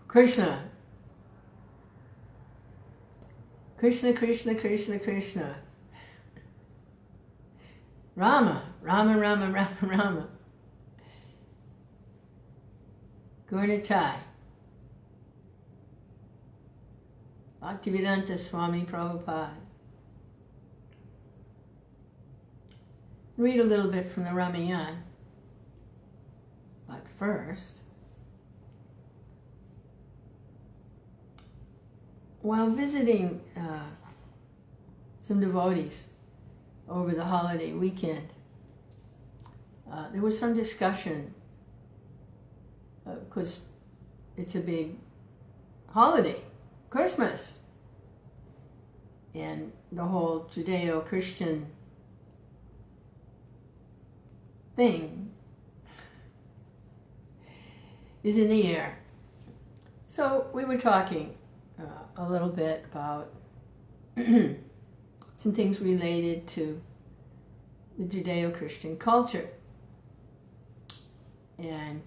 Krishna. Krishna, Krishna, Krishna, Krishna. Rama, Rama, Rama, Rama, Rama. Gurnitai. Bhaktivedanta Swami Prabhupada. Read a little bit from the Ramayana. But first, while visiting some devotees over the holiday weekend, there was some discussion, because it's a big holiday, Christmas, and the whole Judeo-Christian thing is in the air. So we were talking a little bit about some things related to the Judeo-Christian culture. And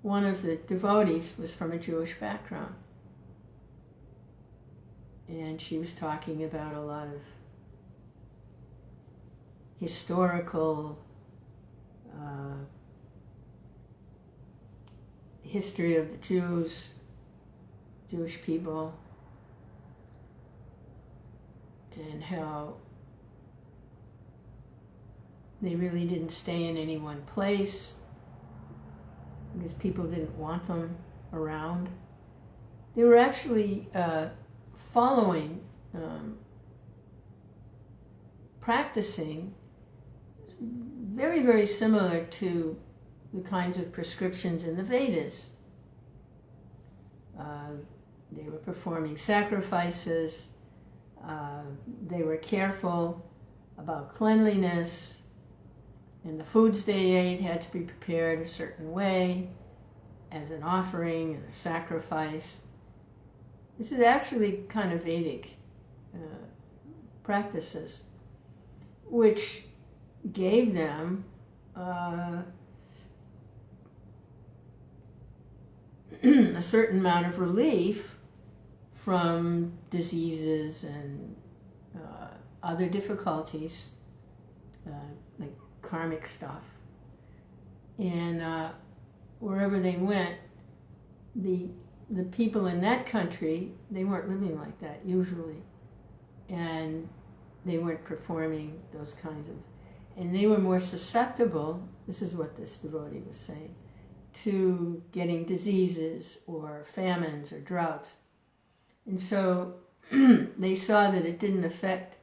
one of the devotees was from a Jewish background. And she was talking about a lot of historical history of the Jewish people, and how they really didn't stay in any one place because people didn't want them around. They were actually following, practicing very, very similar to the kinds of prescriptions in the Vedas. They were performing sacrifices. They were careful about cleanliness, and the foods they ate had to be prepared a certain way as an offering and a sacrifice. This is actually kind of Vedic practices, which gave them a certain amount of relief from diseases and other difficulties, like karmic stuff. And wherever they went, the people in that country, they weren't living like that usually. And they weren't performing those kinds of, and they were more susceptible, this is what this devotee was saying, to getting diseases or famines or droughts. And so they saw that it didn't affect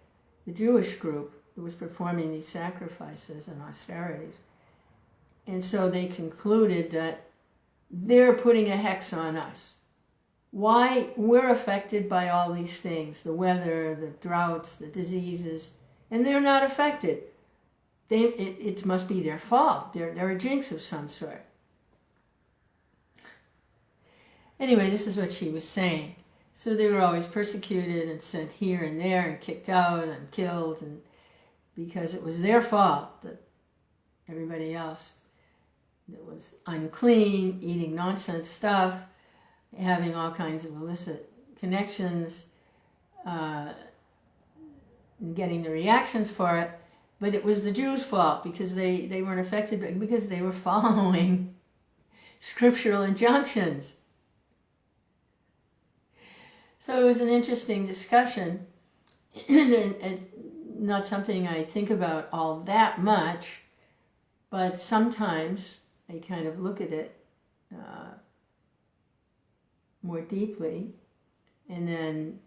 the Jewish group that was performing these sacrifices and austerities. And so they concluded that they're putting a hex on us. Why? We're affected by all these things, the weather, the droughts, the diseases, and they're not affected. It must be their fault. They're a jinx of some sort. Anyway, this is what she was saying. So they were always persecuted and sent here and there and kicked out and killed, and because it was their fault that everybody else that was unclean, eating nonsense stuff, having all kinds of illicit connections, and getting the reactions for it. But it was the Jews' fault because they weren't affected because they were following scriptural injunctions. So it was an interesting discussion, and not something I think about all that much, but sometimes I kind of look at it more deeply, and then,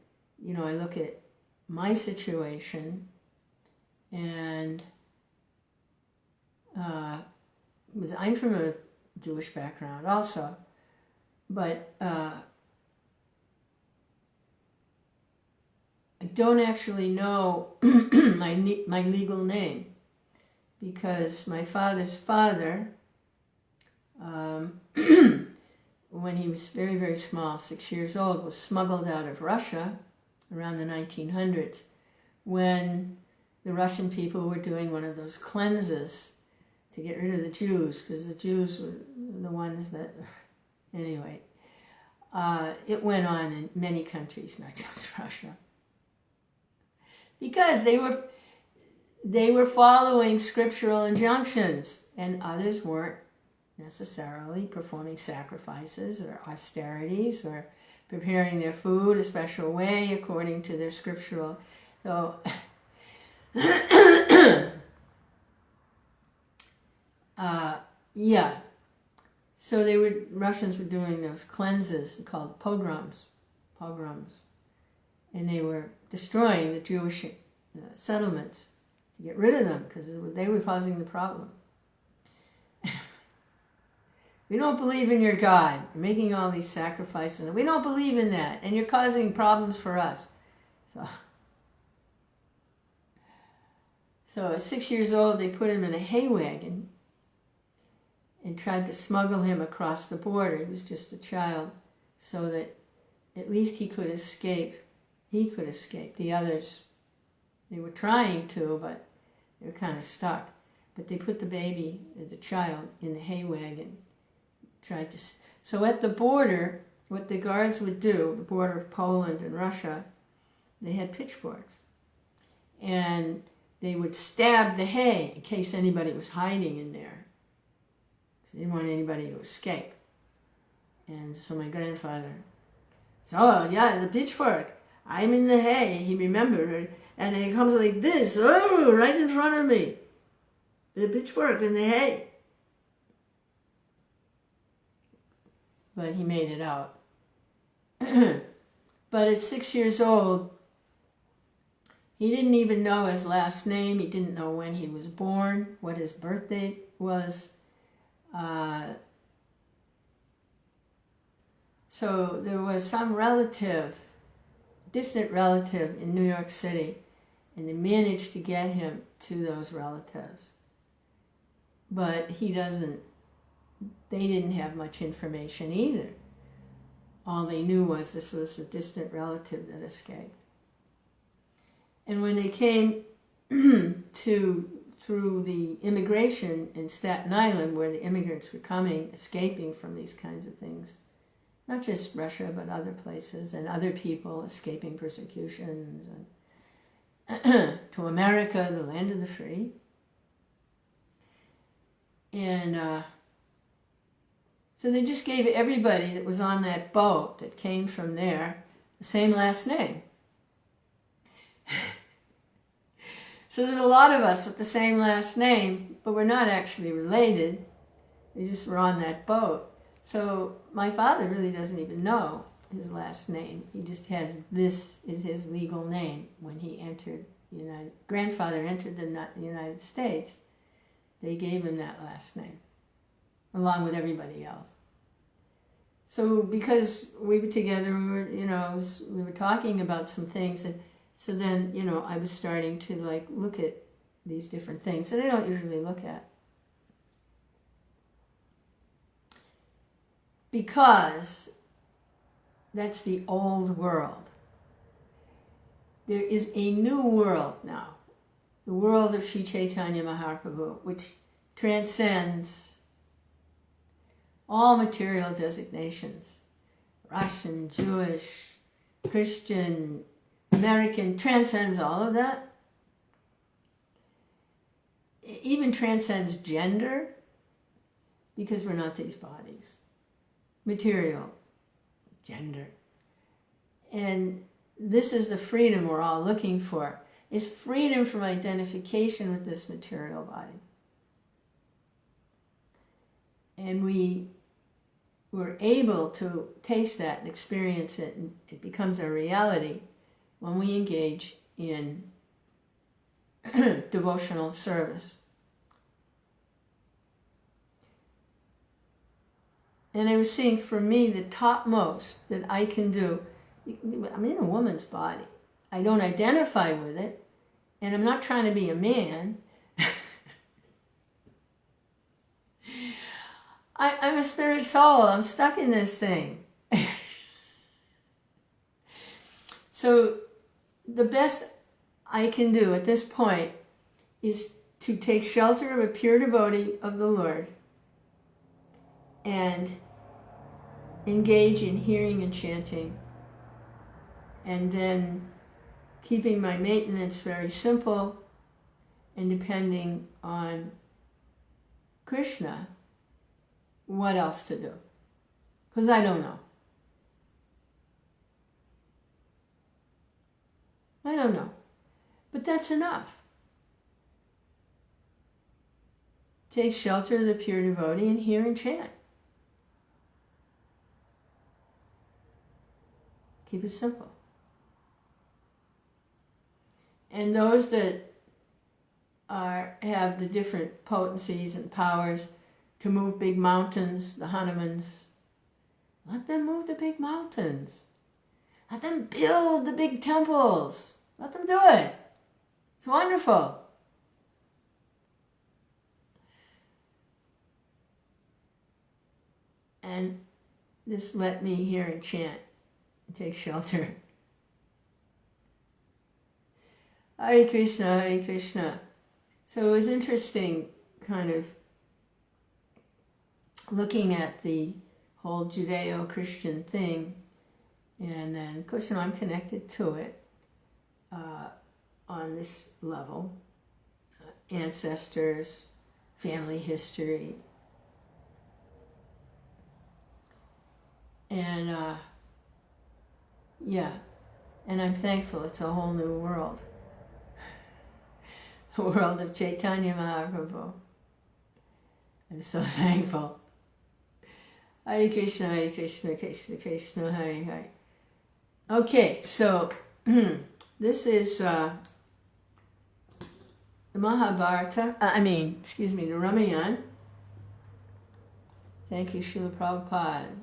I look at my situation, and I'm from a Jewish background also, but I don't actually know my legal name, because my father's father, when he was very, very small, 6 years old, was smuggled out of Russia around the 1900s when the Russian people were doing one of those cleanses to get rid of the Jews, because the Jews were the ones that Anyway, it went on in many countries, not just Russia, because they were following scriptural injunctions, and others weren't necessarily performing sacrifices or austerities or preparing their food a special way according to their scriptural. So, yeah. So Russians were doing those cleanses called pogroms, and they were destroying the Jewish settlements to get rid of them because they were causing the problem. We don't believe in your God. You're making all these sacrifices. We don't believe in that, and you're causing problems for us. So at 6 years old, they put him in a hay wagon and tried to smuggle him across the border. He was just a child, so that at least he could escape. He could escape. The others, they were trying to, but they were kind of stuck. But they put the child, in the hay wagon. So at the border, what the guards would do, the border of Poland and Russia, they had pitchforks. And they would stab the hay in case anybody was hiding in there. They didn't want anybody to escape. And so my grandfather said, oh, yeah, the pitchfork. I'm in the hay, he remembered. And it comes like this, right in front of me. The pitchfork in the hay. But he made it out. But at 6 years old, he didn't even know his last name. He didn't know when he was born, what his birth date was. So there was some distant relative in New York City, and they managed to get him to those relatives. But they didn't have much information either. All they knew was this was a distant relative that escaped. And when they came through the immigration in Staten Island, where the immigrants were escaping from these kinds of things, not just Russia, but other places, and other people escaping persecutions, and to America, the land of the free. And so they just gave everybody that was on that boat that came from there the same last name. So there's a lot of us with the same last name, but we're not actually related. We just were on that boat. So my father really doesn't even know his last name. He just has this is his legal name. When he entered grandfather entered the United States, they gave him that last name, along with everybody else. So because we were together, we were talking about some things, and so then, I was starting to look at these different things that I don't usually look at. Because that's the old world. There is a new world now. The world of Sri Chaitanya Mahaprabhu, which transcends all material designations. Russian, Jewish, Christian, American, transcends all of that. It even transcends gender, because we're not these bodies. Material, gender. And this is the freedom we're all looking for, is freedom from identification with this material body. And we were able to taste that and experience it, and it becomes a reality when we engage in devotional service. And I was seeing, for me, the topmost that I can do. I'm in a woman's body. I don't identify with it, and I'm not trying to be a man. I'm a spirit soul. I'm stuck in this thing. So the best I can do at this point is to take shelter of a pure devotee of the Lord and engage in hearing and chanting, and then keeping my maintenance very simple and depending on Krishna, what else to do? Because I don't know. I don't know. But that's enough. Take shelter of the pure devotee and hear and chant. Keep it simple. And those that have the different potencies and powers to move big mountains, the Hanumans, let them move the big mountains. Let them build the big temples. Let them do it. It's wonderful. And just let me hear and chant and take shelter. Hare Krishna, Hare Krishna. So it was interesting kind of looking at the whole Judeo-Christian thing, and then, of course, I'm connected to it on this level, ancestors, family history, and and I'm thankful it's a whole new world, a world of Chaitanya Mahaprabhu. I'm so thankful. Hare Krishna, Hare Krishna, Krishna Krishna, Hare Hare. Okay, so this is the Mahabharata, the Ramayana. Thank you, Srila Prabhupada.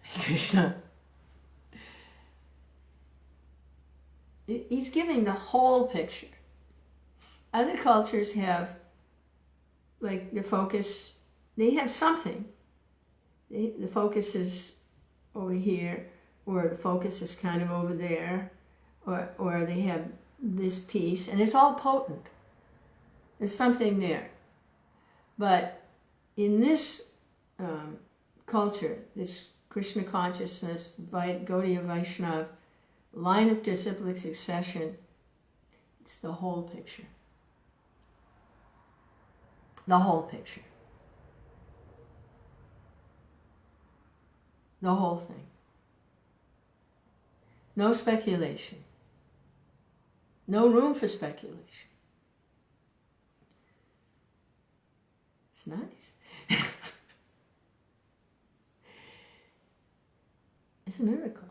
Hare Krishna. He's giving the whole picture. Other cultures have, like, the focus, they have something. The focus is over here, or the focus is kind of over there, or they have this piece, and it's all potent. There's something there. But in this culture, this Krishna consciousness, Gaudiya Vaishnav, line of disciplic succession, it's the whole picture. The whole picture. The whole thing. No speculation. No room for speculation. It's nice. It's a miracle.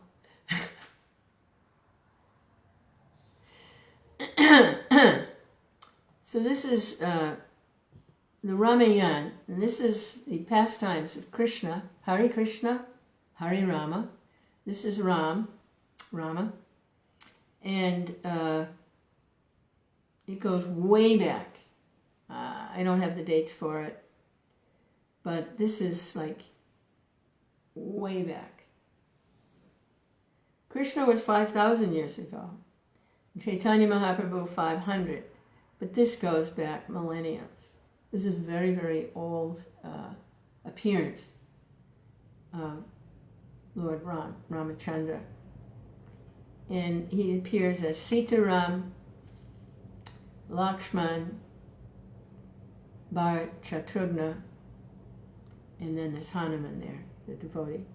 So this is the Ramayana, and this is the pastimes of Krishna, Hare Krishna, Hare Rama. This is Rama, and it goes way back. I don't have the dates for it, but this is like way back. Krishna was 5,000 years ago. Chaitanya Mahaprabhu 500, but this goes back millenniums. This is very, very old appearance of Lord Ramachandra. And he appears as Sitaram, Lakshman, Bharath, Shatrughna, and then there's Hanuman there, the devotee.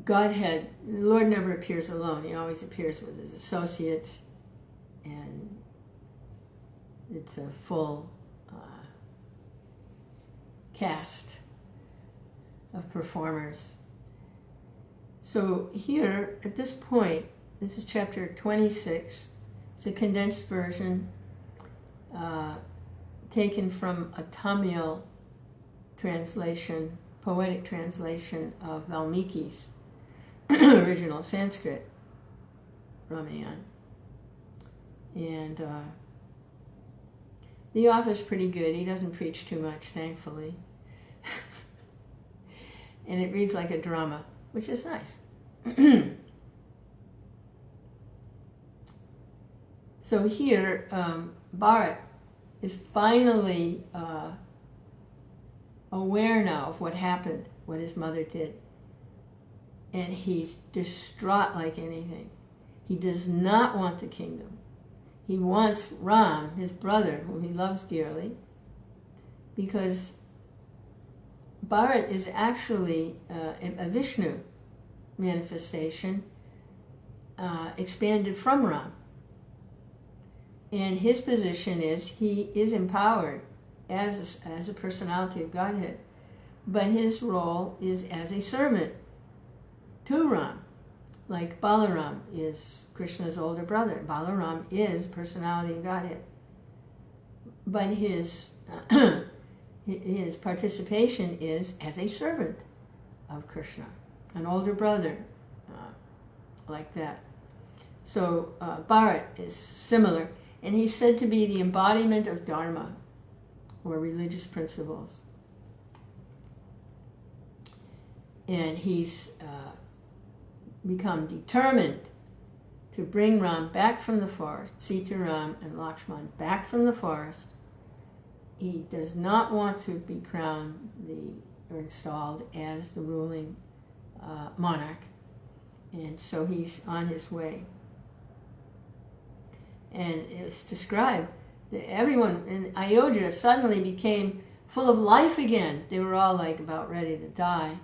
Godhead, the Lord never appears alone. He always appears with his associates, and it's a full cast of performers. So here, at this point, this is chapter 26. It's a condensed version taken from a Tamil translation, poetic translation of Valmiki's original Sanskrit Ramayana. And the author's pretty good. He doesn't preach too much, thankfully. And it reads like a drama, which is nice. So here, Bharath is finally aware now of what happened, what his mother did. And he's distraught like anything. He does not want the kingdom. He wants Ram, his brother, whom he loves dearly, because Bharat is actually a Vishnu manifestation expanded from Ram. And his position is he is empowered as a personality of Godhead, but his role is as a servant to Ram, like Balaram is Krishna's older brother. Balaram is personality of Godhead, but his his participation is as a servant of Krishna, an older brother, like that. So Bharat is similar, and he's said to be the embodiment of Dharma, or religious principles. And he's become determined to bring Ram back from the forest, Sita, Ram, and Lakshman back from the forest. He does not want to be crowned or installed as the ruling monarch, and so he's on his way. And it's described that everyone in Ayodhya suddenly became full of life again. They were all like about ready to die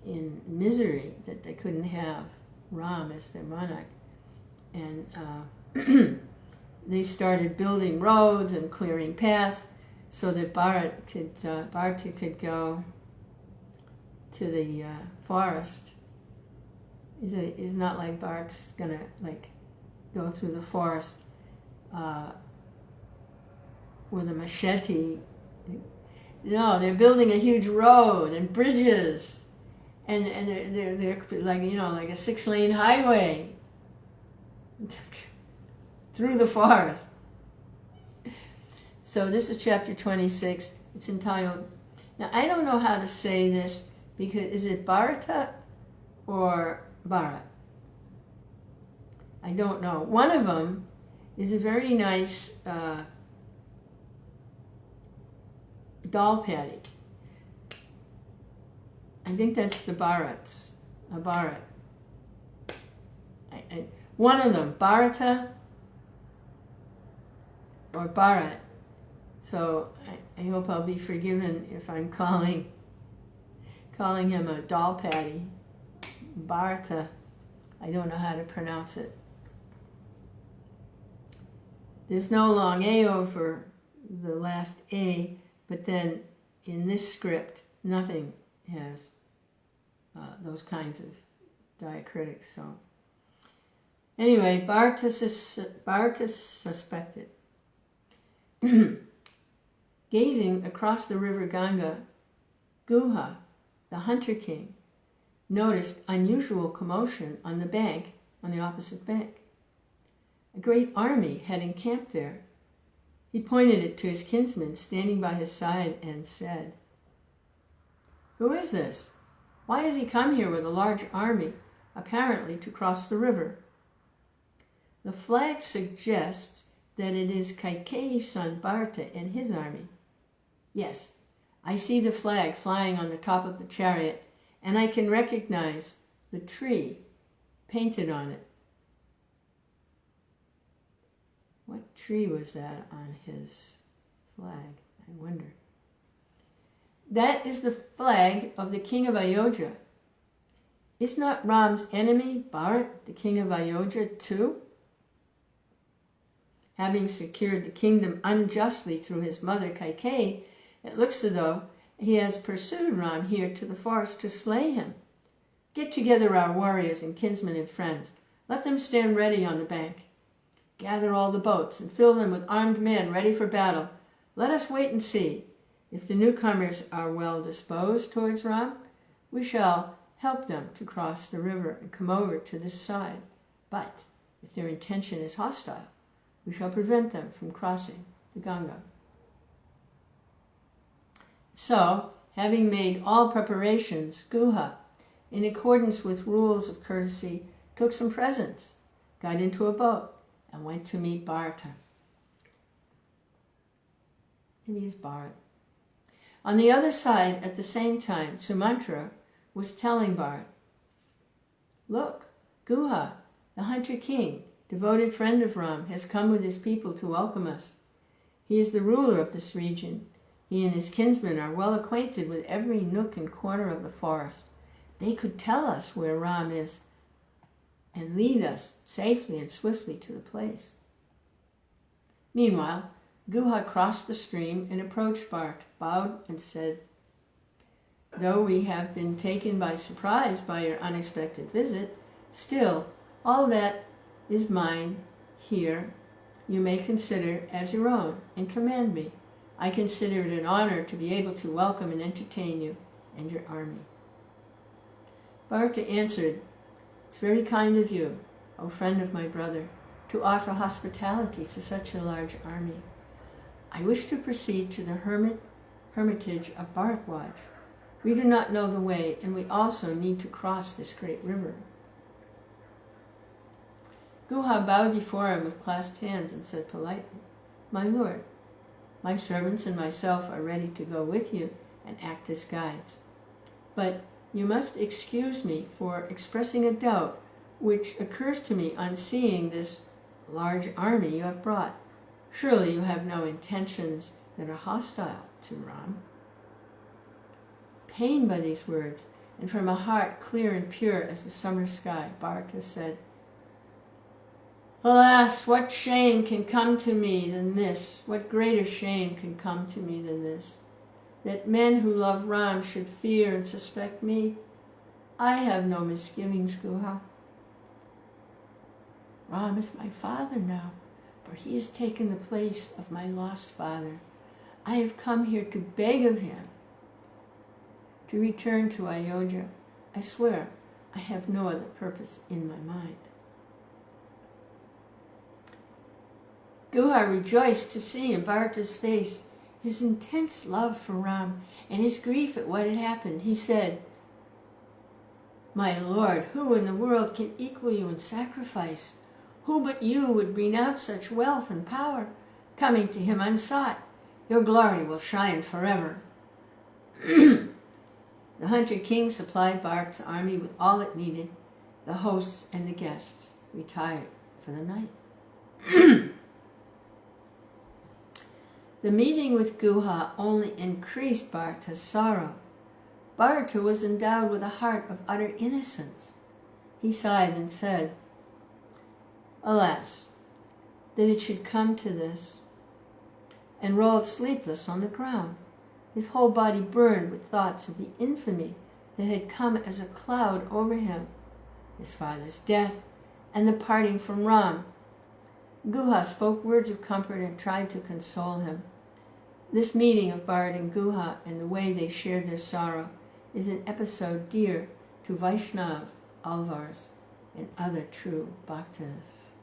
in misery that they couldn't have Ram as their monarch. And they started building roads and clearing paths so that Bharata could go to the forest. It's not like Bharat's gonna go through the forest with a machete. No, they're building a huge road and bridges, and they're like a 6-lane highway through the forest. So this is chapter 26. It's entitled, now I don't know how to say this, because is it Bharata or Bharat? I don't know. One of them is a very nice doll patty. I think that's the Bharats, a Bharat. One of them, Bharata or Bharat. So I hope I'll be forgiven if I'm calling him a doll patty. Bharata, I don't know how to pronounce it. There's no long A over the last A, but then in this script, nothing has those kinds of diacritics. So anyway, Bharata suspected. Gazing across the river Ganga, Guha, the hunter king, noticed unusual commotion on the opposite bank. A great army had encamped there. He pointed it to his kinsman standing by his side and said, "Who is this? Why has he come here with a large army, apparently to cross the river?" "The flag suggests that it is Kaikeyi's son Bharata and his army." "Yes, I see the flag flying on the top of the chariot, and I can recognize the tree painted on it." What tree was that on his flag, I wonder? "That is the flag of the king of Ayodhya. Is not Ram's enemy, Bharat, the king of Ayodhya too? Having secured the kingdom unjustly through his mother Kaikeyi, it looks as though he has pursued Ram here to the forest to slay him. Get together our warriors and kinsmen and friends. Let them stand ready on the bank. Gather all the boats and fill them with armed men ready for battle. Let us wait and see. If the newcomers are well disposed towards Ram, we shall help them to cross the river and come over to this side. But if their intention is hostile, we shall prevent them from crossing the Ganga." So, having made all preparations, Guha, in accordance with rules of courtesy, took some presents, got into a boat, and went to meet Bharata. and he's Bharat. On the other side, at the same time, Sumantra was telling Bharat, "Look, Guha, the hunter king, devoted friend of Ram, has come with his people to welcome us. He is the ruler of this region. He and his kinsmen are well acquainted with every nook and corner of the forest. They could tell us where Ram is and lead us safely and swiftly to the place." Meanwhile, Guha crossed the stream and approached Bharat, bowed and said, "Though we have been taken by surprise by your unexpected visit, still, all that is mine here you may consider as your own and command me. I consider it an honor to be able to welcome and entertain you and your army." Bharata answered, "It's very kind of you, O friend of my brother, to offer hospitality to such a large army. I wish to proceed to the hermitage of Bharatwaj. We do not know the way, and we also need to cross this great river." Guha bowed before him with clasped hands and said politely, "My lord, my servants and myself are ready to go with you and act as guides. But you must excuse me for expressing a doubt which occurs to me on seeing this large army you have brought. Surely you have no intentions that are hostile to Ram." Pained by these words, and from a heart clear and pure as the summer sky, Bharata said, "Alas, what shame can come to me than this? What greater shame can come to me than this? That men who love Ram should fear and suspect me? I have no misgivings, Guha. Ram is my father now, for he has taken the place of my lost father. I have come here to beg of him to return to Ayodhya. I swear I have no other purpose in my mind." Guha rejoiced to see in Bharata's face his intense love for Ram and his grief at what had happened. He said, "My lord, who in the world can equal you in sacrifice? Who but you would renounce such wealth and power, coming to him unsought? Your glory will shine forever." The hunter king supplied Bharat's army with all it needed. The hosts and the guests retired for the night. The meeting with Guha only increased Bharata's sorrow. Bharata was endowed with a heart of utter innocence. He sighed and said, "Alas, that it should come to this," and rolled sleepless on the ground. His whole body burned with thoughts of the infamy that had come as a cloud over him, his father's death, and the parting from Ram. Guha spoke words of comfort and tried to console him. This meeting of Bharat and Guha and the way they shared their sorrow is an episode dear to Vaishnav, Alvars, and other true bhaktas.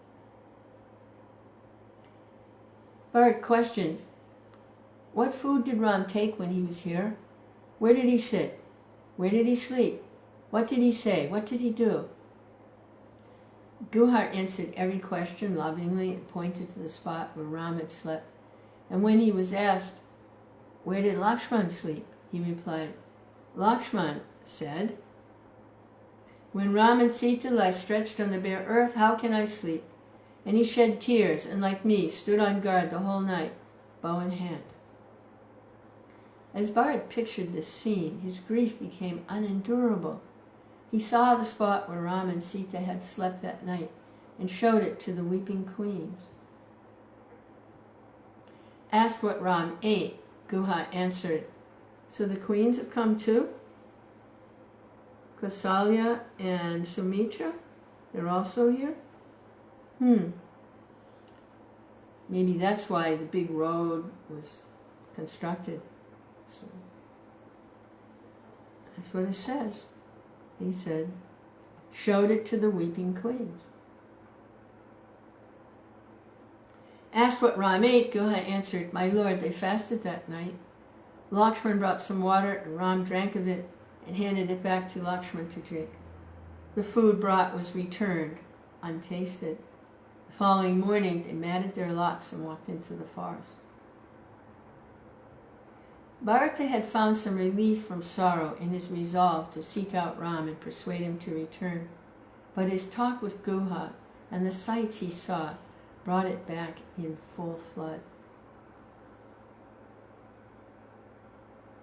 Bharat questioned, "What food did Ram take when he was here? Where did he sit? Where did he sleep? What did he say? What did he do?" Guha answered every question lovingly and pointed to the spot where Ram had slept. And when he was asked, "Where did Lakshman sleep?" he replied, "Lakshman said, 'When Ram and Sita lie stretched on the bare earth, how can I sleep?' And he shed tears and, like me, stood on guard the whole night, bow in hand." As Bharat pictured this scene, his grief became unendurable. He saw the spot where Ram and Sita had slept that night and showed it to the weeping queens. Asked what Ram ate, Guha answered, "So the queens have come too? Kausalya and Sumitra, they're also here? Maybe that's why the big road was constructed." So, that's what it says. He said, showed it to the weeping queens. Asked what Ram ate, Guha answered, "My lord, they fasted that night. Lakshman brought some water, and Ram drank of it and handed it back to Lakshman to drink. The food brought was returned, untasted. The following morning, they matted their locks and walked into the forest." Bharata had found some relief from sorrow in his resolve to seek out Ram and persuade him to return, but his talk with Guha and the sights he saw brought it back in full flood.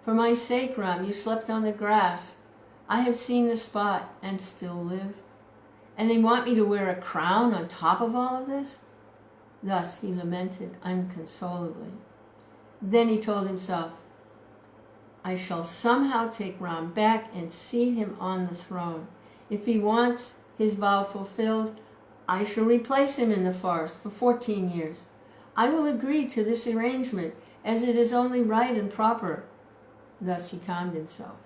For my sake, Ram, you slept on the grass. I have seen the spot and still live. And they want me to wear a crown on top of all of this? Thus he lamented unconsolably. Then he told himself, I shall somehow take Ram back and seat him on the throne. If he wants his vow fulfilled, I shall replace him in the forest for 14 years. I will agree to this arrangement, as it is only right and proper. Thus he calmed himself.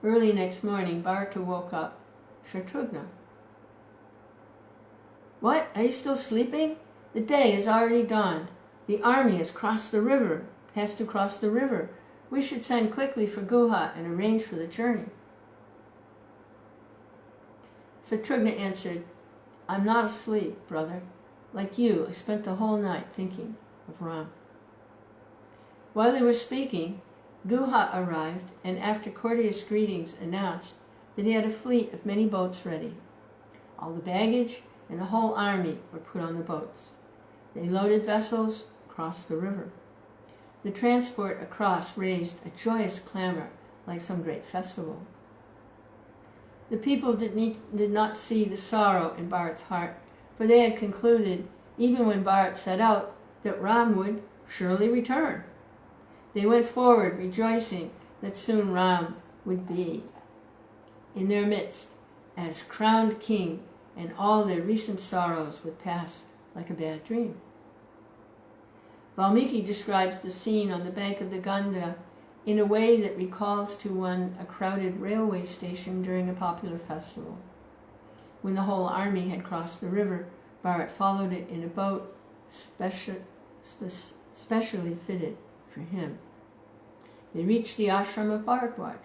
Early next morning, Bharata woke up Shatrughna. What? Are you still sleeping? The day is already dawned. The army has to cross the river. We should send quickly for Guha and arrange for the journey. Shatrughna answered, I'm not asleep, brother. Like you, I spent the whole night thinking of Ram. While they were speaking, Guha arrived, and after courteous greetings announced that he had a fleet of many boats ready. All the baggage and the whole army were put on the boats. They loaded vessels, crossed the river. The transport across raised a joyous clamor like some great festival. The people did not see the sorrow in Bharat's heart, for they had concluded, even when Bharat set out, that Ram would surely return. They went forward, rejoicing that soon Ram would be in their midst as crowned king, and all their recent sorrows would pass like a bad dream. Valmiki describes the scene on the bank of the Ganga in a way that recalls to one a crowded railway station during a popular festival. When the whole army had crossed the river, Bharat followed it in a boat specially fitted for him. They reached the ashram of Bharadwaj.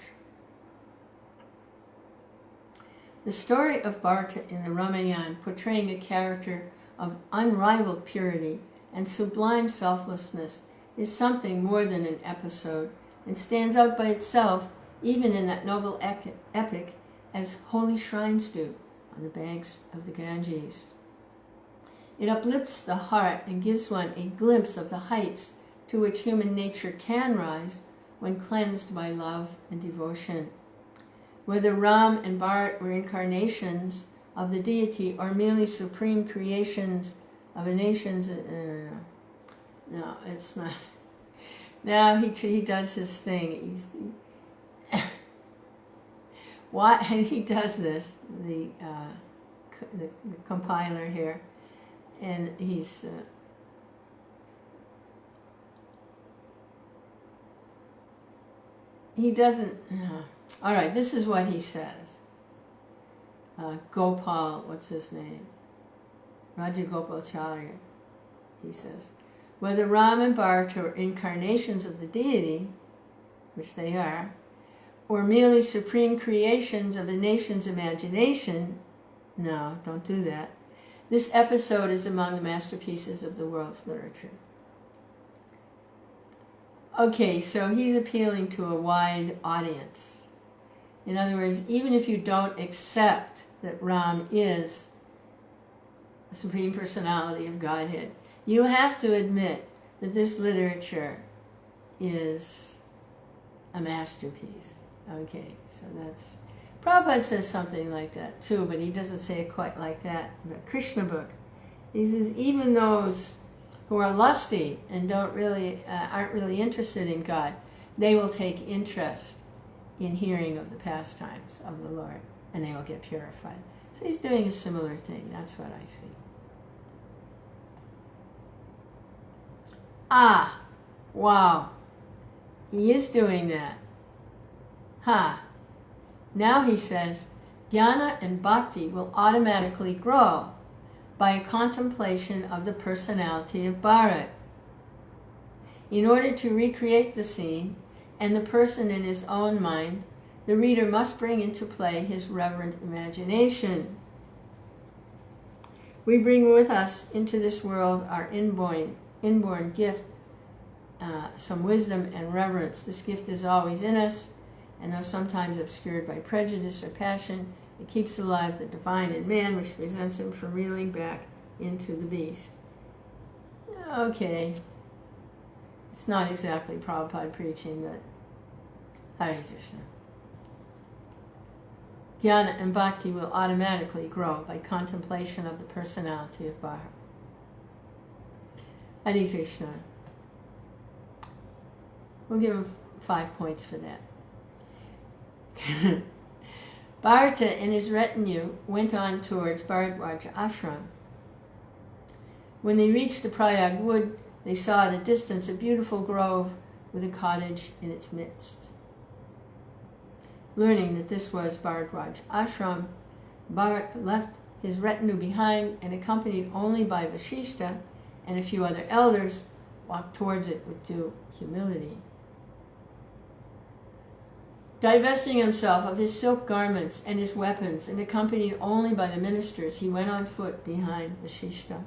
The story of Bharata in the Ramayana, portraying a character of unrivaled purity and sublime selflessness, is something more than an episode, and stands out by itself even in that noble epic as holy shrines do on the banks of the Ganges. It uplifts the heart and gives one a glimpse of the heights to which human nature can rise when cleansed by love and devotion. Whether Ram and Bharat were incarnations of the deity or merely supreme creations of a nation's... no, it's not. Now he does his thing. Why he does this? The compiler here, and he's he doesn't. All right, this is what he says. Gopal, what's his name? Rajagopalachari, he says, whether Ram and Bharata are incarnations of the deity, which they are, or merely supreme creations of a nation's imagination, no, don't do that. This episode is among the masterpieces of the world's literature. Okay, so he's appealing to a wide audience. In other words, even if you don't accept that Ram is the Supreme Personality of Godhead, you have to admit that this literature is a masterpiece. Okay, so that's... Prabhupada says something like that too, but he doesn't say it quite like that. But Krishna book, he says even those who are lusty and aren't really interested in God, they will take interest in hearing of the pastimes of the Lord, and they will get purified. So he's doing a similar thing. That's what I see. Ah, wow. He is doing that. Now he says, jnana and bhakti will automatically grow by a contemplation of the personality of Bharat. In order to recreate the scene and the person in his own mind, the reader must bring into play his reverent imagination. We bring with us into this world our inborn gift some wisdom and reverence. This gift is always in us, and though sometimes obscured by prejudice or passion, it keeps alive the divine in man, which prevents him from reeling back into the beast. Okay. It's not exactly Prabhupada preaching, but Hare Krishna. Jnana and bhakti will automatically grow by contemplation of the personality of Bharath. Hare Krishna. We'll give him 5 points for that. Bharata and his retinue went on towards Bharadwaja ashram. When they reached the Prayag wood, they saw at a distance a beautiful grove with a cottage in its midst. Learning that this was Bharadwaj ashram, Bharat left his retinue behind and, accompanied only by Vasishta and a few other elders, walked towards it with due humility. Divesting himself of his silk garments and his weapons, and accompanied only by the ministers, he went on foot behind Vasishta.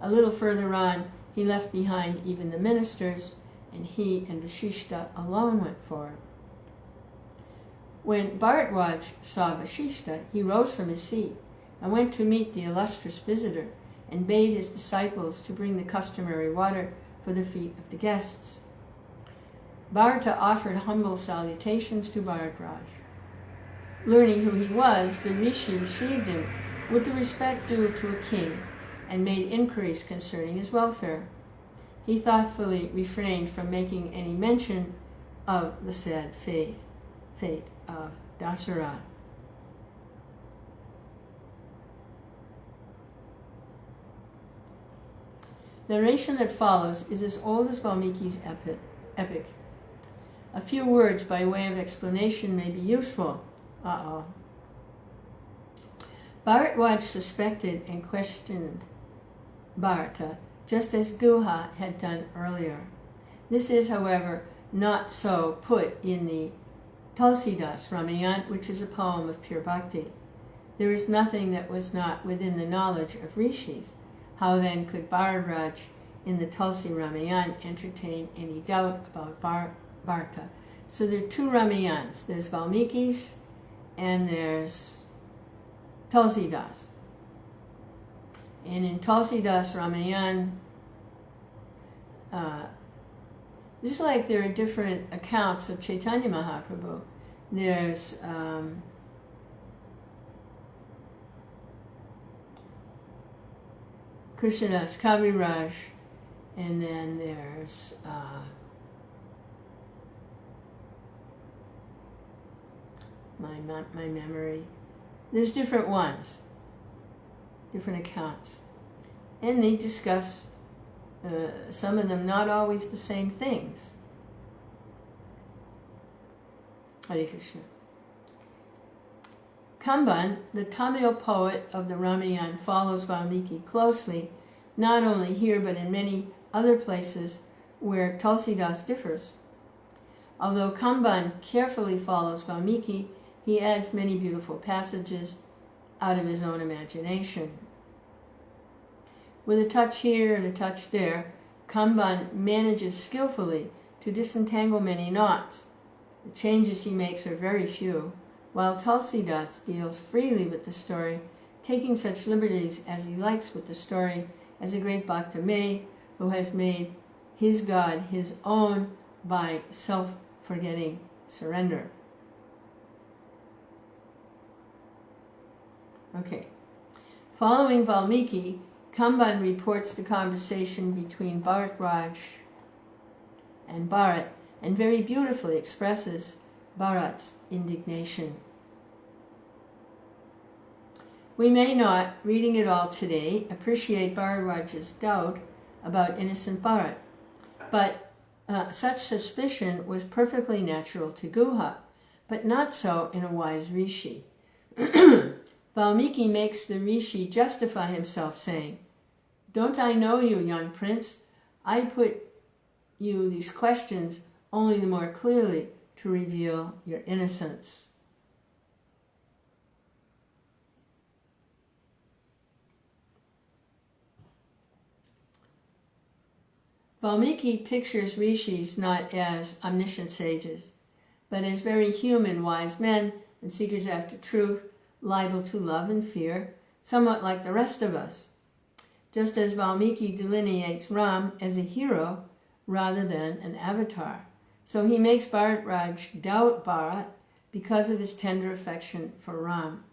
A little further on, he left behind even the ministers, and he and Vasishta alone went forward. When Bharadwaj saw Vasishta, he rose from his seat and went to meet the illustrious visitor, and bade his disciples to bring the customary water for the feet of the guests. Bharata offered humble salutations to Bharadwaj. Learning who he was, the rishi received him with the respect due to a king, and made inquiries concerning his welfare. He thoughtfully refrained from making any mention of the sad fate of Dasarath. The narration that follows is as old as Valmiki's epic. A few words by way of explanation may be useful. Bharadwaj suspected and questioned Bharata, just as Guha had done earlier. This is, however, not so put in the Tulsidas Ramayana, which is a poem of pure bhakti. There is nothing that was not within the knowledge of rishis. How then could Bharadwaj in the Tulsi Ramayana entertain any doubt about Bharata? So there are two Ramayans. There's Valmiki's and there's Tulsidas. And in Tulsidas Ramayana, just like there are different accounts of Chaitanya Mahaprabhu, there's Krishnadas Kaviraj, and then there's my memory. There's different ones, different accounts, and they discuss some of them not always the same things. Hare Krishna. Kamban, the Tamil poet of the Ramayana, follows Valmiki closely, not only here but in many other places where Tulsidas differs. Although Kamban carefully follows Valmiki, he adds many beautiful passages out of his own imagination. With a touch here and a touch there, Kamban manages skillfully to disentangle many knots. The changes he makes are very few, while Tulsidas deals freely with the story, taking such liberties as he likes with the story, as a great Bhakta may, who has made his God his own by self-forgetting surrender. Okay. Following Valmiki, Kamban reports the conversation between Bharadwaj and Bharat, and very beautifully expresses Bharat's indignation. We may not, reading it all today, appreciate Bharadwaj's doubt about innocent Bharat, but such suspicion was perfectly natural to Guha, but not so in a wise rishi. Valmiki makes the rishi justify himself, saying, "Don't I know you, young prince? I put you these questions only the more clearly to reveal your innocence." Valmiki pictures rishis not as omniscient sages, but as very human wise men and seekers after truth, liable to love and fear, somewhat like the rest of us. Just as Valmiki delineates Ram as a hero rather than an avatar. So he makes Bharatraj doubt Bharat because of his tender affection for Ram.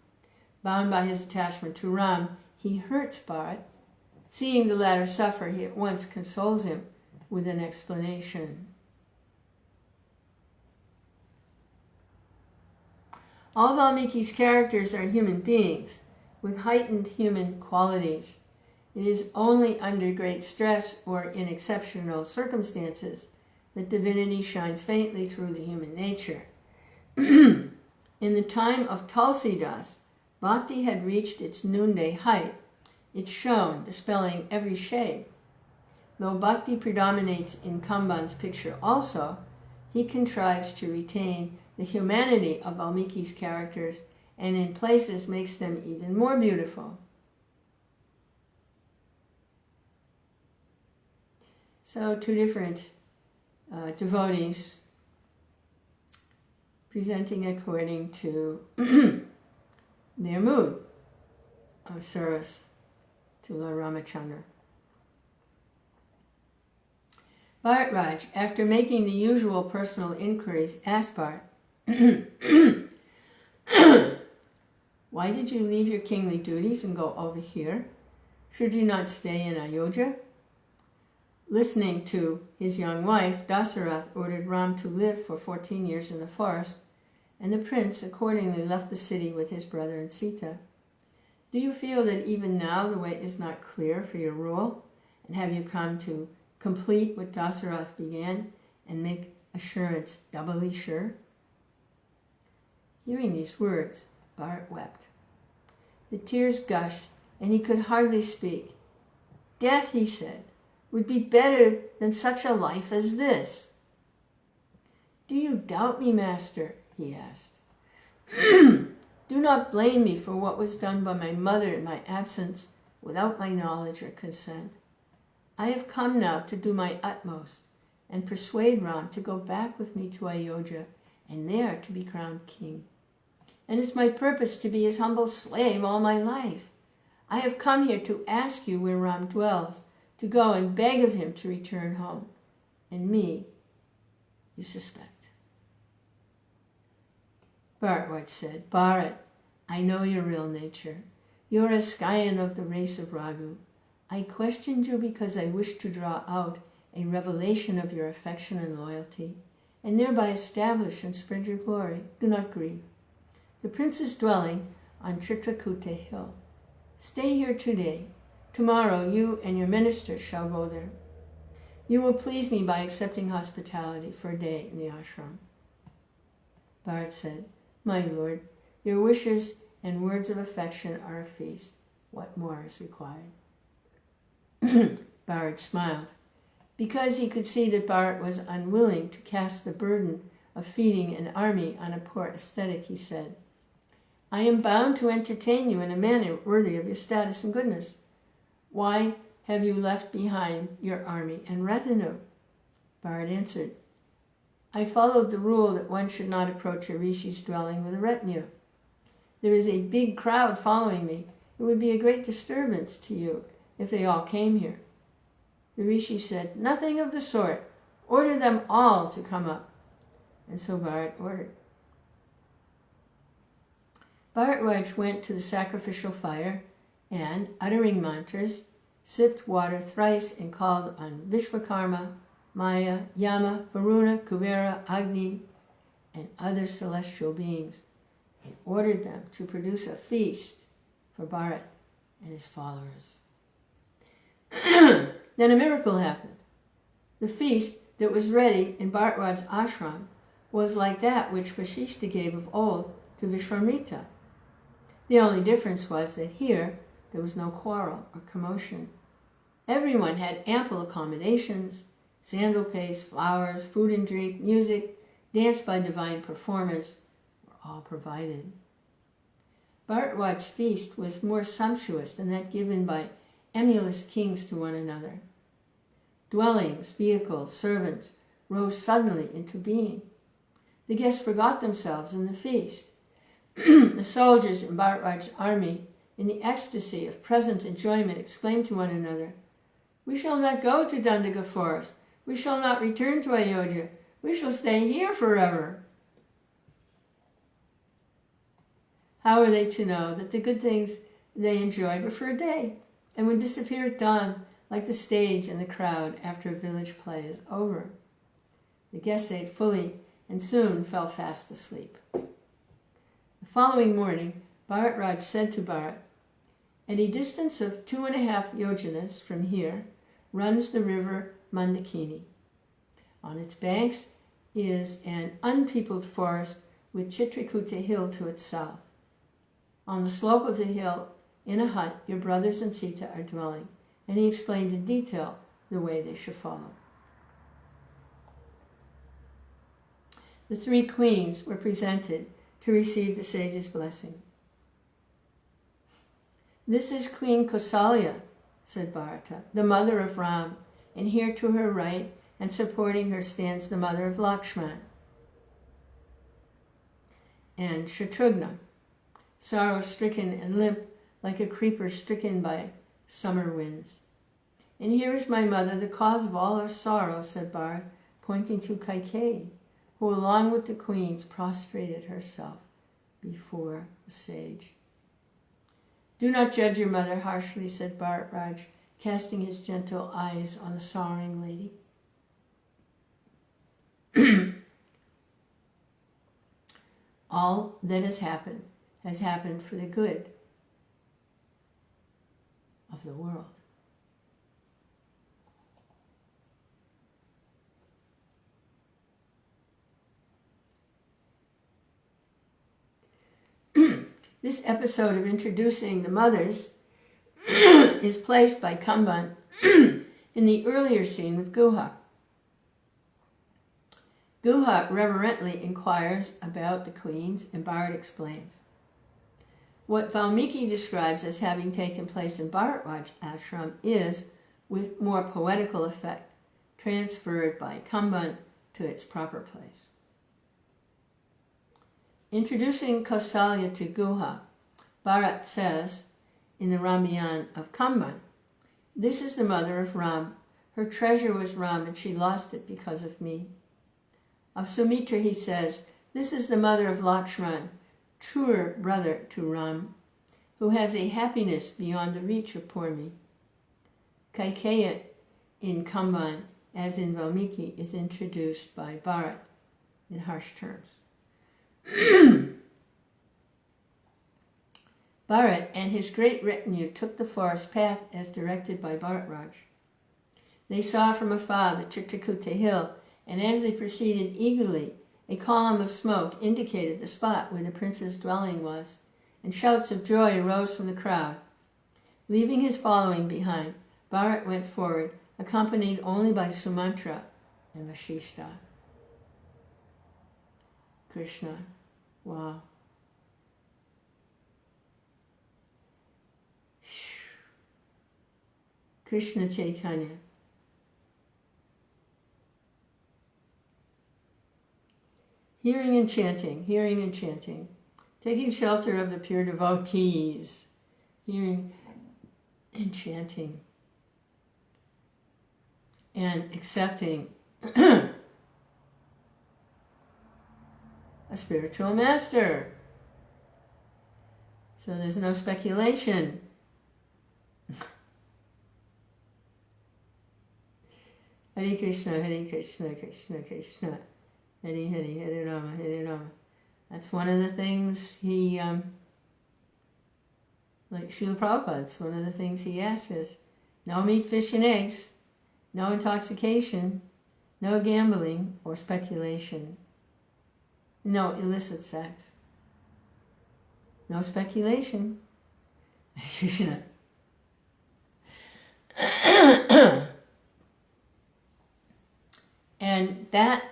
Bound by his attachment to Ram, he hurts Bharat. Seeing the latter suffer, he at once consoles him with an explanation. All Valmiki's characters are human beings with heightened human qualities. It is only under great stress or in exceptional circumstances that divinity shines faintly through the human nature. In the time of Tulsidas, Bhakti had reached its noonday height. It shone, dispelling every shade. Though Bhakti predominates in Kamban's picture also, he contrives to retain the humanity of Valmiki's characters and in places makes them even more beautiful. So two different devotees presenting according to their mood of service to Lord Ramachandra. Bharatraj, after making the usual personal inquiries, asked Bharat, "Why did you leave your kingly duties and go over here? Should you not stay in Ayodhya?" Listening to his young wife, Dasarath ordered Ram to live for 14 years in the forest, and the prince accordingly left the city with his brother and Sita. Do you feel that even now the way is not clear for your rule? And have you come to complete what Dasarath began and make assurance doubly sure? Hearing these words, Bharat wept. The tears gushed, and he could hardly speak. "Death," he said, "would be better than such a life as this." "Do you doubt me, master?" he asked. "Do not blame me for what was done by my mother in my absence without my knowledge or consent. I have come now to do my utmost and persuade Ram to go back with me to Ayodhya and there to be crowned king. And it's my purpose to be his humble slave all my life. I have come here to ask you where Ram dwells, to go and beg of him to return home. And me, you suspect." Bharatraj said, "Bharat, I know your real nature. You are a Skyan of the race of Raghu. I questioned you because I wished to draw out a revelation of your affection and loyalty, and thereby establish and spread your glory. Do not grieve. The prince is dwelling on Chitrakuta hill. Stay here today. Tomorrow you and your ministers shall go there. You will please me by accepting hospitality for a day in the ashram." Bharat said, "My lord, your wishes and words of affection are a feast. What more is required?" Bharat smiled. Because he could see that Bharat was unwilling to cast the burden of feeding an army on a poor ascetic, he said, "I am bound to entertain you in a manner worthy of your status and goodness. Why have you left behind your army and retinue?" Bharat answered, "I followed the rule that one should not approach a rishi's dwelling with a retinue. There is a big crowd following me. It would be a great disturbance to you if they all came here." The rishi said, "Nothing of the sort. Order them all to come up." And so Bharat ordered. Bharatraj went to the sacrificial fire and, uttering mantras, sipped water thrice and called on Vishvakarma, Maya, Yama, Varuna, Kuvera, Agni, and other celestial beings, and ordered them to produce a feast for Bharat and his followers. Then a miracle happened. The feast that was ready in Bharatraj's ashram was like that which Vasishta gave of old to Vishwamrita. The only difference was that here there was no quarrel or commotion. Everyone had ample accommodations, sandal paste, flowers, food and drink, music, dance by divine performers were all provided. Bharatraj's feast was more sumptuous than that given by emulous kings to one another. dwellings, vehicles, servants rose suddenly into being. The guests forgot themselves in the feast. The soldiers in Bharatraj's army, in the ecstasy of present enjoyment, exclaimed to one another, "We shall not go to Dandaga forest. We shall not return to Ayodhya. We shall stay here forever." How are they to know that the good things they enjoyed were for a day and would disappear at dawn, like the stage and the crowd after a village play is over? The guests ate fully and soon fell fast asleep. The following morning, Bharatraj said to Bharat, "At a distance of 2.5 yojanas from here runs the river Mandakini. On its banks is an unpeopled forest with Chitrakuta hill to its south. On the slope of the hill, in a hut, your brothers and Sita are dwelling." And he explained in detail the way they should follow. The 3 queens were presented to receive the sage's blessing. "This is Queen Kausalya," said Bharata, "the mother of Ram, and here to her right and supporting her stands the mother of Lakshman and Shatrughna, sorrow-stricken and limp like a creeper stricken by summer winds. And here is my mother, the cause of all our sorrow," said Bharat, pointing to Kaikeyi, who along with the queens prostrated herself before the sage. "Do not judge your mother harshly," said Bharatraj, casting his gentle eyes on the sorrowing lady. "All that has happened for the good of the world." This episode of introducing the mothers is placed by Kamban in the earlier scene with Guha. Guha reverently inquires about the queens, and Bharat explains. What Valmiki describes as having taken place in Bharatraj ashram is, with more poetical effect, transferred by Kamban to its proper place. Introducing Kausalya to Guha, Bharat says in the Ramayana of Kamban, "This is the mother of Ram. Her treasure was Ram, and she lost it because of me." Of Sumitra he says, "This is the mother of Lakshman, truer brother to Ram, who has a happiness beyond the reach of poor me." Kaikeyi in Kamban, as in Valmiki, is introduced by Bharat in harsh terms. Bharat and his great retinue took the forest path as directed by Bharatraj. They saw from afar the Chitrakuta hill, and as they proceeded eagerly, a column of smoke indicated the spot where the prince's dwelling was, and shouts of joy arose from the crowd. Leaving his following behind, Bharat went forward, accompanied only by Sumantra and Vashishta. Krishna. Wow. Krishna Chaitanya. Hearing and chanting, taking shelter of the pure devotees, hearing and chanting, and accepting a spiritual master. So there's no speculation. Hare Krishna, Krishna Krishna, Hare Hare, Hare Rama, Hare Rama. That's one of the things he, like Srila Prabhupada, it's one of the things he asks is, no meat, fish, and eggs, no intoxication, no gambling or speculation, no illicit sex, no speculation. Krishna. And that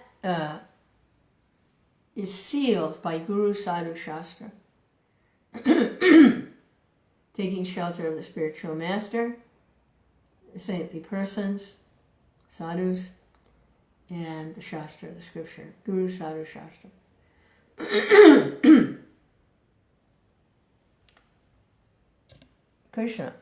is sealed by Guru Sadhu Shastra. Taking shelter of the spiritual master, saintly persons, sadhus, and the Shastra, the scripture, Guru, Sadhu, Shastra. Krishna.